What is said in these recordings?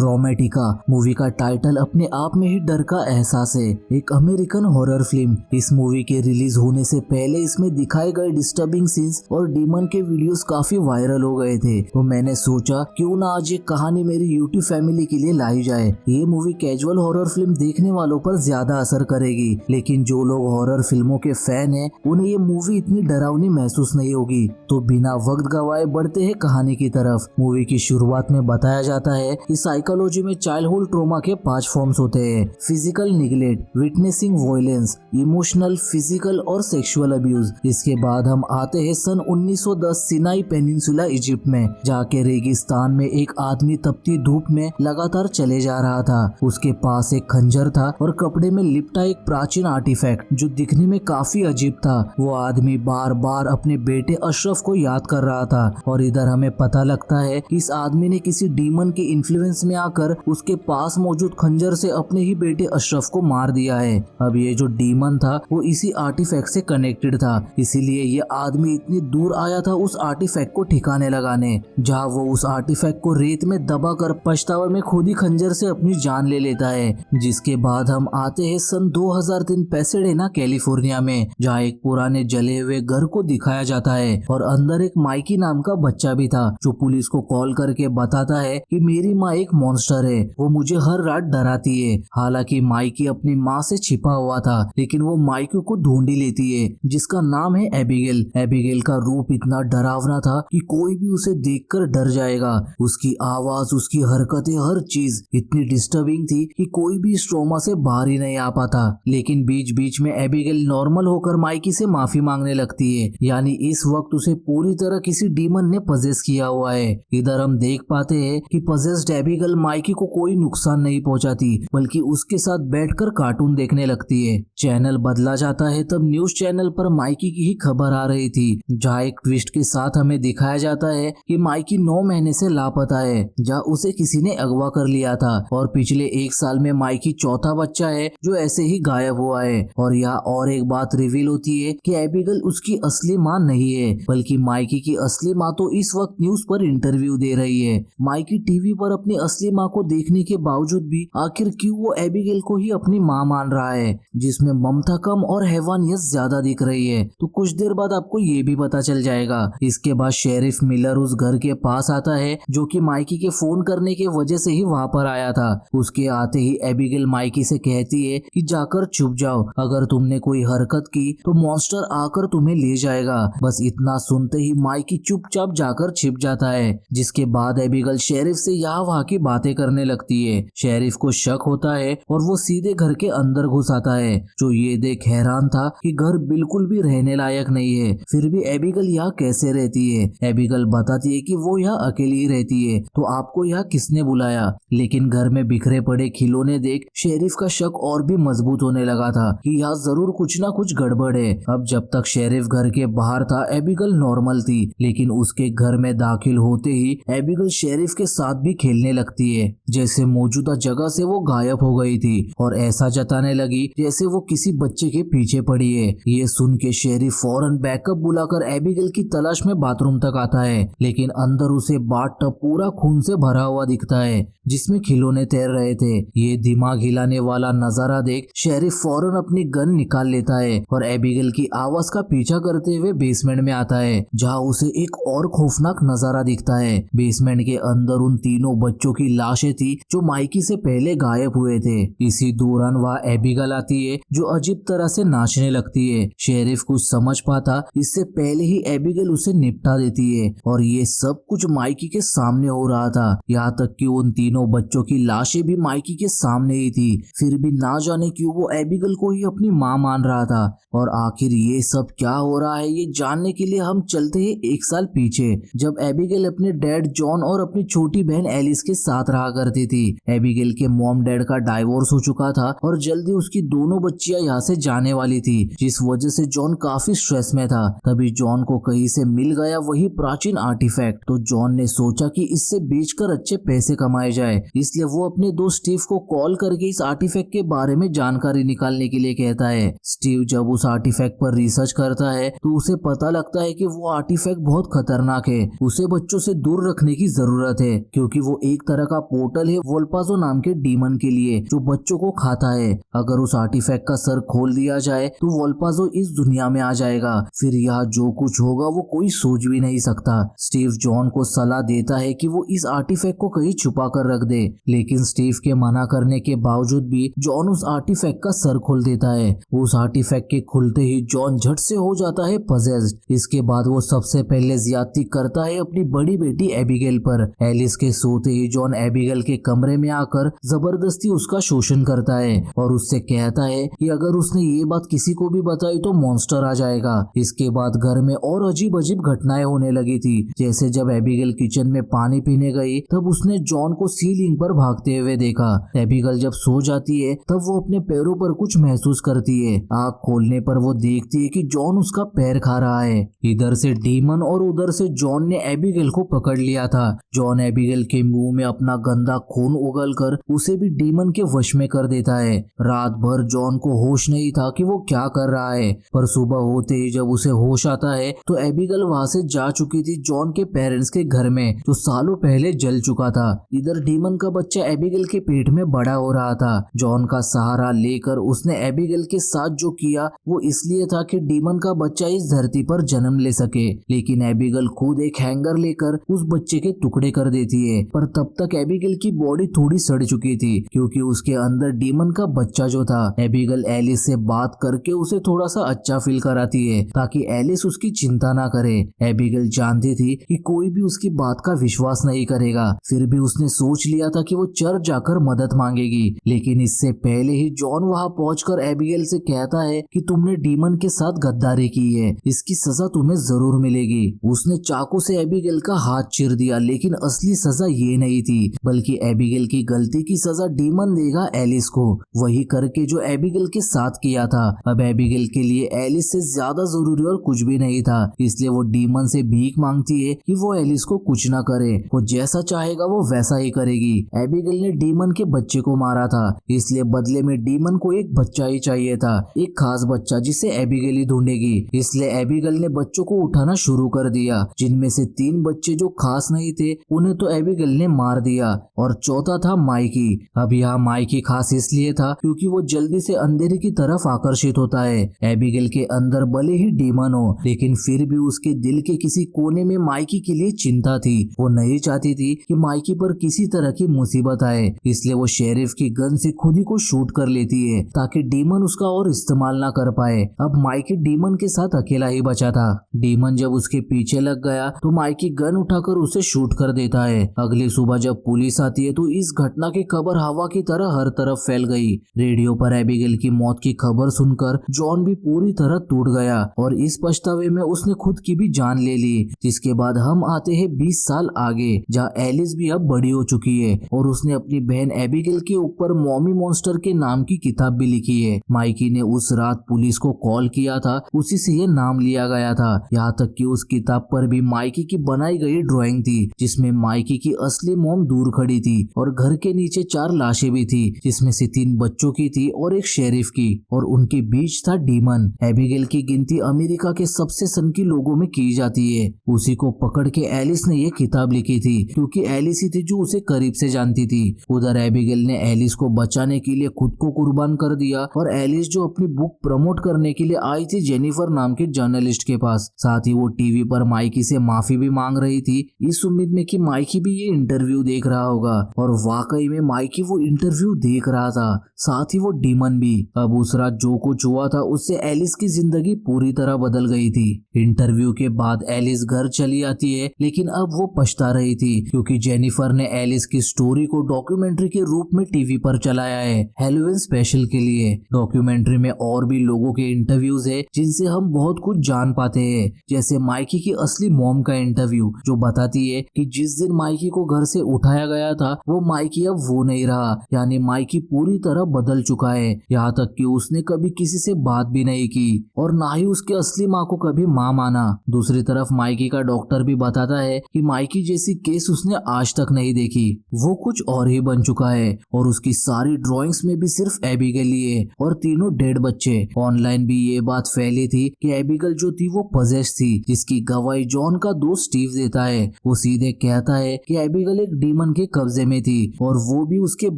ट्रॉमेटिका movie का title अपने आप में ही डर का एहसास है। एक अमेरिकन हॉरर फिल्म। इस मूवी के रिलीज होने से पहले इसमें दिखाए गए डिस्टर्बिंग सीन्स और डीमन के वीडियोस काफी वायरल हो गए थे, तो मैंने सोचा क्यों ना आज ये कहानी मेरी यूट्यूब फैमिली के लिए लाई जाए। ये मूवी कैजुअल हॉरर फिल्म देखने वालों पर ज्यादा असर करेगी, लेकिन जो लोग हॉरर फिल्मों के फैन हैं उन्हें ये मूवी इतनी डरावनी महसूस नहीं होगी। तो बिना वक्त गवाए बढ़ते हैं कहानी की तरफ। मूवी की शुरुआत में बताया जाता है कि साइकोलॉजी में चाइल्डहुड ट्रॉमा के 5 फॉर्म्स होते हैं: physical neglect, witnessing violence, emotional, physical और सेक्सुअल अब्यूज। इसके बाद हम आते हैं सन 1910 सिनाई पेनिनसुला इजिप्ट में, जहाँ के रेगिस्तान में एक आदमी तपती धूप में लगातार चले जा रहा था। उसके पास एक खंजर था और कपड़े में लिपटा एक प्राचीन आर्टिफैक्ट जो दिखने में काफी अजीब था। वो आदमी बार बार अपने बेटे अशरफ को याद कर रहा था और इधर हमें पता लगता है कि इस आदमी ने किसी डीमन के इन्फ्लुएंस में आकर उसके पास मौजूद खंजर से अपने ही बेटे अशरफ को मार दिया है। अब ये जो डीमन था वो इसी आर्टिफैक्ट से कनेक्टेड था, इसीलिए ये आदमी इतनी दूर आया था उस आर्टिफैक्ट को ठिकाने लगाने, जहाँ वो उस आर्टिफैक्ट को रेत में दबाकर पछतावे में खुद ही खंजर से अपनी जान ले लेता है। जिसके बाद हम आते हैं सन 2003 पैसेडेना कैलिफोर्निया में, जहाँ एक पुराने जले हुए घर को दिखाया जाता है और अंदर एक माइकी नाम का बच्चा भी था, जो पुलिस को कॉल करके बताता है कि मेरी माँ एक मॉन्स्टर है, वो मुझे हर रात डराती है। हालांकि माइकी अपनी माँ से छिपा हुआ था, लेकिन वो माइकी को ढूंढ ही लेती है, जिसका नाम है एबिगेल। एबिगेल का रूप इतना डरावना था कि कोई भी उसे देखकर डर जाएगा। उसकी आवाज, उसकी हरकतें, हर चीज इतनी डिस्टर्बिंग थी कि कोई भी इस ट्रॉमा से बाहर ही नहीं आ पाता। लेकिन बीच बीच में एबिगेल नॉर्मल होकर माइकी से माफी मांगने लगती है, यानी इस वक्त उसे पूरी तरह किसी डीमन ने पजेस किया हुआ है। इधर हम देख पाते हैं कि पजेस्ड एबिगेल माइकी को कोई नुकसान नहीं पहुंचाती, बल्कि उसके साथ बैठकर कार्टून देखने लगती है। चैनल बदला जाता है, तब न्यूज चैनल पर माइकी की ही खबर आ रही थी, जहाँ एक ट्विस्ट के साथ हमें दिखाया जाता है कि माइकी 9 महीने से लापता है, जहाँ उसे किसी ने अगवा कर लिया था और पिछले 1 साल में माइकी चौथा बच्चा है जो ऐसे ही गायब हुआ है। और यहाँ और एक बात रिवील होती है कि एबिगेल उसकी असली माँ नहीं है, बल्कि माइकी की असली माँ तो इस वक्त न्यूज पर इंटरव्यू दे रही है। माइकी टीवी पर अपनी असली माँ को देखने के बावजूद भी आखिर क्यों वो एबिगेल को ही अपनी माँ मान रहा है, जिसमें ममता कम और हैवानियत ज्यादा दिख रही है। तो कुछ देर बाद आपको ये भी पता चल जाएगा। इसके बाद शेरिफ मिलर उस घर के पास आता है, जो कि माइकी के फोन करने की वजह से ही वहाँ पर आया था। उसके आते ही एबिगेल माइकी से कहती है कि जाकर छुप जाओ, अगर तुमने कोई हरकत की तो मॉन्स्टर आकर तुम्हें ले जाएगा। बस इतना सुनते ही माइकी चुपचाप जाकर छिप जाता है। जिसके बाद एबिगेल शेरिफ से यहाँ वहाँ की बातें करने लगती है। शेरिफ को शक होता है और वो सीधे घर के अंदर घुस आता है, जो ये देख हैरान था कि घर बिल्कुल भी रहने लायक नहीं है, फिर भी एबिगेल यहाँ कैसे रहती है। एबिगेल बताती है कि वो यहाँ अकेली ही रहती है, तो आपको यहाँ किसने बुलाया। लेकिन घर में बिखरे पड़े खिलौने देख शेरिफ का शक और भी मजबूत होने लगा था कि यहाँ जरूर कुछ ना कुछ गड़बड़ है। अब जब तक शेरिफ घर के बाहर था एबिगेल नॉर्मल थी, लेकिन उसके घर में दाखिल होते ही एबिगेल शेरिफ के साथ भी खेलने लगती है, जैसे मौजूदा जगह से वो गायब हो गई थी और ऐसा जताने लगी जैसे वो किसी बच्चे के पीछे पड़ी है। ये सुन के शेरिफ फौरन बैकअप बुलाकर एबिगेल की तलाश में बाथरूम तक आता है, लेकिन अंदर उसे बाथटब पूरा खून से भरा हुआ दिखता है, जिसमें खिलौने तैर रहे थे। ये दिमाग हिलाने वाला नजारा देख शेरिफ फौरन अपनी गन निकाल लेता है और एबिगेल की आवाज का पीछा करते हुए बेसमेंट में आता है, जहाँ उसे एक और खौफनाक नजारा दिखता है। बेसमेंट के अंदर उन तीनों बच्चों की लाशें थी जो माइकी से पहले गायब हुए थे। इसी दौरान वहाँ एबिगेल आती है, जो अजीब तरह से नाचने लगती है। शेरिफ कुछ समझ पाता इससे पहले ही एबिगेल उसे निपटा देती है और ये सब कुछ माइकी के सामने हो रहा था। यहाँ तक कि उन तीनों बच्चों की लाशें भी माइकी के सामने ही थी, फिर भी ना जाने क्यों वो एबिगेल को ही अपनी माँ मान रहा था। और आखिर ये सब क्या हो रहा है ये जानने के लिए हम चलते हैं 1 साल पीछे, जब एबिगेल अपने डैड जॉन और अपनी छोटी बहन एलिस के साथ रहा करती थी। एबिगेल के मॉम डैड का डाइवोर्स हो चुका था और जल्दी उसकी दोनों बच्चियां यहाँ से जाने वाली थी, जिस वजह से जॉन काफी स्ट्रेस में था। तभी जॉन को कहीं से मिल गया वही प्राचीन आर्टिफैक्ट, तो जॉन ने सोचा कि इससे बेचकर अच्छे पैसे कमाए जाए। जाए, इसलिए वो अपने दोस्त स्टीव को कॉल करके इस आर्टिफैक्ट के बारे में जानकारी निकालने के लिए कहता है। स्टीव जब उस आर्टिफैक्ट पर रिसर्च करता है तो उसे पता लगता है कि वो आर्टिफैक्ट बहुत खतरनाक है, उसे बच्चों से दूर रखने की जरूरत है, क्योंकि वो एक तरह का पोर्टल है वोल्पाजो नाम के डीमन के लिए जो बच्चों को खाता है। अगर उस आर्टिफैक्ट का सर खोल दिया जाए तो वोल्पाजो इस दुनिया में आ जाएगा, फिर यहाँ जो कुछ होगा वो कोई सोच भी नहीं सकता। स्टीव जॉन को सलाह देता है कि वो इस आर्टिफैक्ट को कहीं छुपा कर रख दे, लेकिन स्टीव के मना करने के बावजूद भी जॉन उस आर्टिफैक्ट का सर खोल देता है। उस आर्टिफैक्ट के खुलते ही जॉन झट से हो जाता है पजेस्ड। इसके बाद वो सबसे पहले ज्यादती करता है अपनी बड़ी बेटी एबिगेल पर। एलिस के सोते ही जॉन एबिगेल के कमरे में आकर जबरदस्ती उसका शोषण करता है और उससे कहता है कि अगर उसने ये बात किसी को भी बताई तो मॉन्स्टर आ जाएगा। इसके बाद घर में और अजीब अजीब घटनाएं होने लगी थी, जैसे जब एबिगेल किचन में पानी पीने गई तब उसने जॉन को सीलिंग पर भागते हुए देखा। एबिगेल जब सो जाती है तब वो अपने पैरों पर कुछ महसूस करती है। आँख खोलने पर वो देखती है कि जॉन उसका पैर खा रहा है। इधर से डीमन और उधर से जॉन ने एबिगेल को पकड़ लिया था। जॉन एबिगेल के मुंह में अपना गंदा खून उगलकर उसे भी डीमन के वश में कर देता है। रात भर जॉन को होश नहीं था कि वो क्या कर रहा है, पर सुबह होते ही जब उसे होश आता है तो एबिगेल वहां से जा चुकी थी जॉन के पेरेंट्स के घर में जो सालों पहले जल चुका था। इधर डीमन का बच्चा एबिगेल के पेट में बड़ा हो रहा था। जॉन का सहारा लेकर उसने एबिगेल के साथ जो किया वो इसलिए था कि डीमन का बच्चा इस धरती पर जन्म ले सके, लेकिन एबिगेल खुद एक हैंगर लेकर उस बच्चे के टुकड़े कर देती है। पर तब तक एबिगेल की बॉडी थोड़ी सड़ चुकी थी क्योंकि उसके अंदर डीमन का बच्चा जो था। एबिगेल एलिस से बात करके उसे थोड़ा सा अच्छा फील कराती है ताकि एलिस उसकी चिंता ना करे। एबिगेल जानती थी कि कोई भी उसकी बात का विश्वास नहीं करेगा, फिर भी उसने सोच लिया था कि वो चर्च जाकर मदद मांगेगी। लेकिन इससे पहले ही जॉन वहां पहुंचकर एबिगेल से कहता है कि तुमने डीमन के साथ गद्दारी की है, इसकी सजा तुम्हें जरूर मिलेगी। उसने चाकू से एबिगेल का हाथ चीर दिया, लेकिन असली सजा ये नहीं थी, बल्कि एबिगेल की गलती की सजा डीमन देगा एलिस को, वही करके जो एबिगेल के साथ किया था। अब एबिगेल के लिए एलिस से ज्यादा जरूरी और कुछ भी नहीं था, इसलिए वो डीमन से भीख मांगती है कि वो एलिस को कुछ ना करे, वो जैसा चाहेगा वो वैसा ही करेगी। एबिगेल ने डीमन के बच्चे को मारा था, इसलिए बदले में डीमन को एक बच्चा ही चाहिए था, एक खास बच्चा जिसे एबिगेल ही ढूंढेगी। इसलिए एबिगेल ने बच्चों को उठाना शुरू कर दिया, जिनमें से 3 बच्चे जो खास नहीं थे उन्हें तो एबिगेल ने मार दिया और चौथा था माइकी। अब यहाँ माइकी खास इसलिए था क्योंकि वो जल्दी से अंधेरे की तरफ आकर्षित होता है। एबिगेल के अंदर भले ही डीमन हो, लेकिन फिर भी उसके दिल के किसी कोने में माइकी के लिए चिंता थी। वो नहीं चाहती थी कि माइकी पर किसी तरह की मुसीबत आए, इसलिए वो शेरिफ की गन से खुद ही को शूट कर लेती है ताकि डीमन उसका और इस्तेमाल ना कर पाए। अब माइकी डीमन के साथ अकेला ही बचा था। डीमन जब उसके पीछे लग गया तो माइकी गन उठाकर उसे शूट कर देता है। अगली सुबह जब पुलिस आती है तो इस घटना की खबर हवा की तरह हर तरफ फैल गई। रेडियो पर एबिगेल की मौत की खबर सुनकर जॉन भी पूरी तरह टूट गया और इस पछतावे में उसने खुद की भी जान ले ली। जिसके बाद हम आते हैं 20 साल आगे, जहाँ एलिस भी अब बड़ी हो चुकी है और उसने अपनी बहन एबिगेल के ऊपर मॉमी मॉन्स्टर के नाम की किताब भी लिखी है। माइकी ने उस रात पुलिस को कॉल किया था, उसी से ये नाम लिया गया था। यहाँ तक कि उस किताब पर भी माइकी की बनाई गई ड्राइंग थी, जिसमें माइकी की असली मॉम दूर खड़ी थी और घर के नीचे 4 लाशें भी थी, जिसमें से 3 बच्चों की थी और एक शेरिफ की, और उनके बीच था डीमन। एबिगेल की गिनती अमेरिका के सबसे सनकी लोगों में की जाती है। उसी को पकड़ के एलिस ने ये किताब लिखी थी क्योंकि एलिस ही थी जो उसे करीब से जानती थी। उधर एबिगेल ने एलिस को बचाने के लिए खुद को कुर्बान कर दिया और एलिस जो अपनी बुक प्रमोट करने के लिए आई थी जेनिफर नाम के जर्नलिस्ट के पास, साथ ही वो टीवी पर माइकी से माफी भी मांग रही थी, इस उम्मीद में कि माइकी भी ये इंटरव्यू देख रहा होगा। और वाकई में माइकी वो इंटरव्यू देख रहा था, साथ ही वो डीमन भी। अब उस रात जो कुछ हुआ था उससे एलिस की जिंदगी पूरी तरह बदल गई थी। इंटरव्यू के बाद एलिस घर चली आती है, लेकिन अब वो पछता रही थी क्योंकि जेनिफर ने एलिस की स्टोरी को डॉक्यूमेंट्री के रूप में टीवी पर चलाया है हैलोवीन स्पेशल के लिए। डॉक्यूमेंट्री में और भी लोगों के इंटरव्यूज है जिनसे हम बहुत कुछ जान पाते हैं, जैसे माइकी की असली मॉम का इंटरव्यू जो बताती है कि जिस दिन माइकी को घर से उठाया गया था वो माइकी अब वो नहीं रहा, यानी माइकी पूरी तरह बदल चुका है। यहाँ तक कि उसने कभी किसी से बात भी नहीं की और ना ही उसके असली माँ को कभी माँ माना। दूसरी तरफ माइकी का डॉक्टर भी बताता है कि माइकी जैसी केस उसने आज तक नहीं देखी वो कुछ और ही बन चुका है और उसकी सारी ड्राइंग्स में भी सिर्फ एबिगेल ही है और तीनों डेड बच्चे। ऑनलाइन भी ये बात फैली थी कि एबिगेल जो थी वो पजेस थी, जिसकी गवाही जॉन का दोस्त स्टीव देता है। वो सीधे कहता है कि एबिगेल एक डीमन के कब्जे में थी और वो भी उसके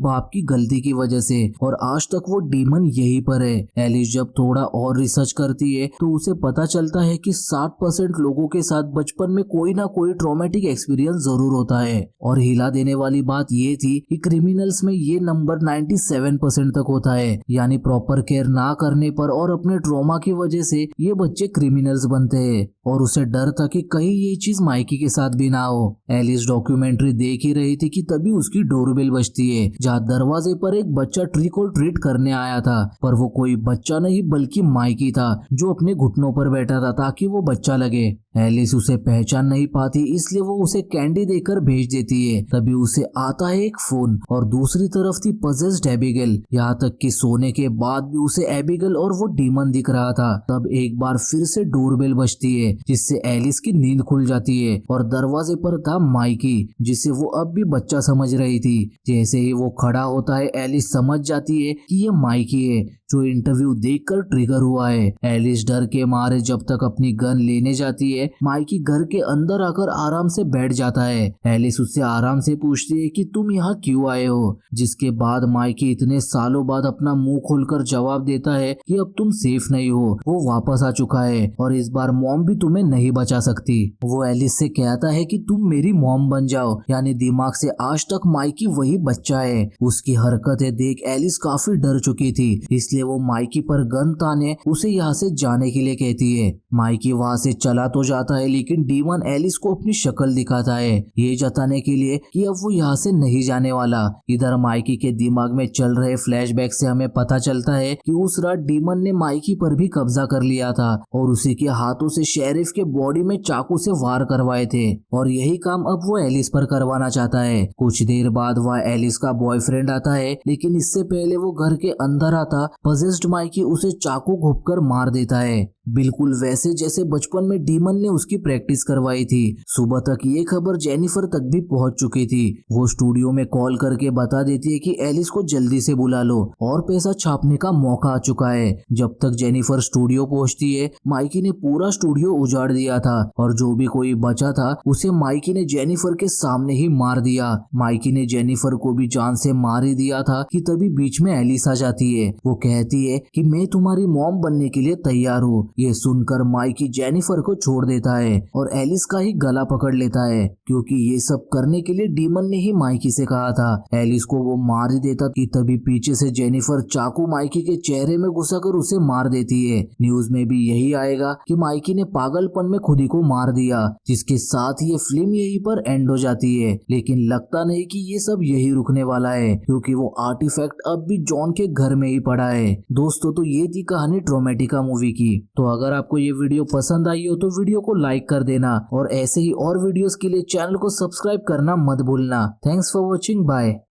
बाप की गलती की वजह से, और आज तक वो डीमन यहीं पर है। एलिस जब थोड़ा और रिसर्च करती है तो उसे पता चलता है कि 60% लोगों के साथ बचपन में कोई ना कोई ट्रॉमेटिक एक्सपीरियंस जरूर होता है। और हिला देने वाली बात ये थी कि क्रिमिनल्स में ये नंबर 97% तक होता है, यानी प्रॉपर केयर ना करने पर और अपने ट्रॉमा की वजह से ये बच्चे क्रिमिनल्स बनते हैं। और उसे डर था कि कहीं ये चीज माइकी के साथ भी ना हो। एलिस डॉक्यूमेंट्री देख ही रही थी कि तभी उसकी डोरबेल बजती है, जहाँ दरवाजे पर एक बच्चा ट्रिक और ट्रीट करने आया था। पर वो कोई बच्चा नहीं बल्कि माइकी था, जो अपने घुटनों पर बैठा था ताकि वो बच्चा लगे। एलिस उसे पहचान नहीं पाती, इसलिए वो उसे कैंडी देकर भेज देती है। तभी उसे आता है एक फोन और दूसरी तरफ थी पजेस्ड एबिगेल। यहाँ तक कि सोने के बाद भी उसे एबिगेल और वो डीमन दिख रहा था। तब एक बार फिर से डोरबेल बजती है, जिससे एलिस की नींद खुल जाती है और दरवाजे पर था माइकी, जिसे वो अब भी बच्चा समझ रही थी। जैसे ही वो खड़ा होता है एलिस समझ जाती है कि ये माइकी है, जो इंटरव्यू देखकर ट्रिगर हुआ है। एलिस डर के मारे जब तक अपनी गन लेने जाती है, माइकी घर के अंदर आकर आराम से बैठ जाता है। एलिस उससे आराम से पूछती है कि तुम यहाँ क्यों आए हो, जिसके बाद माइकी इतने सालों बाद अपना मुंह खोलकर जवाब देता है कि अब तुम सेफ नहीं हो, वो वापस आ चुका है और इस बार मॉम भी तुम्हें नहीं बचा सकती। वो एलिस से कहता है कि तुम मेरी मॉम बन जाओ, यानी दिमाग से आज तक माइकी वही बच्चा है। उसकी हरकतें देख एलिस काफी डर चुकी थी, इसलिए वो माइकी पर गन ताने उसे यहाँ से जाने के लिए कहती है। माइकी वहाँ से चला तो जाता है, लेकिन डीमन एलिस को अपनी शक्ल दिखाता है, ये जताने के लिए कि अब वो यहाँ से नहीं जाने वाला। इधर माइकी के दिमाग में चल रहे फ्लैशबैक से हमें पता चलता है कि उस रात डीमन ने माइकी पर भी कब्जा कर लिया था और उसी के हाथों से शेरिफ के बॉडी में चाकू से वार करवाए थे, और यही काम अब वो एलिस पर करवाना चाहता है। कुछ देर बाद वह एलिस का बॉयफ्रेंड आता है, लेकिन इससे पहले वो घर के अंदर आता पजेस्ड माइकी उसे चाकू घोंपकर मार देता है, बिल्कुल वैसे जैसे बचपन में डीमन ने उसकी प्रैक्टिस करवाई थी। सुबह तक ये खबर जेनिफर तक भी पहुंच चुकी थी। वो स्टूडियो में कॉल करके बता देती है कि एलिस को जल्दी से बुला लो और पैसा छापने का मौका आ चुका है। जब तक जेनिफर स्टूडियो पहुंचती है, माइकी ने पूरा स्टूडियो उजाड़ दिया था और जो भी कोई बचा था उसे माइकी ने जेनिफर के सामने ही मार दिया। माइकी ने जेनिफर को भी जान से मार ही दिया था कि तभी बीच में एलिस आ जाती है। वो कहती है कि मैं तुम्हारी मॉम बनने के लिए तैयार हूँ। ये सुनकर माइकी जेनिफर को छोड़ देता है और एलिस का ही गला पकड़ लेता है, क्योंकि ये सब करने के लिए डीमन ने ही माइकी से कहा था। एलिस को वो मार ही देता कि तभी पीछे से जेनिफर चाकू माइकी के चेहरे में घुसाकर उसे मार देती है। न्यूज में भी यही आएगा कि माइकी ने पागलपन में खुद ही को मार दिया, जिसके साथ ये फिल्म यहीं पर एंड हो जाती है। लेकिन लगता नहीं कि ये सब यही रुकने वाला है, क्योंकि वो आर्टिफैक्ट अब भी जॉन के घर में ही पड़ा है। दोस्तों, तो ये थी कहानी ट्रोमेटिका मूवी की। तो अगर आपको ये वीडियो पसंद आई हो तो वीडियो को लाइक कर देना और ऐसे ही और वीडियोस के लिए चैनल को सब्सक्राइब करना मत भूलना। Thanks for watching, bye.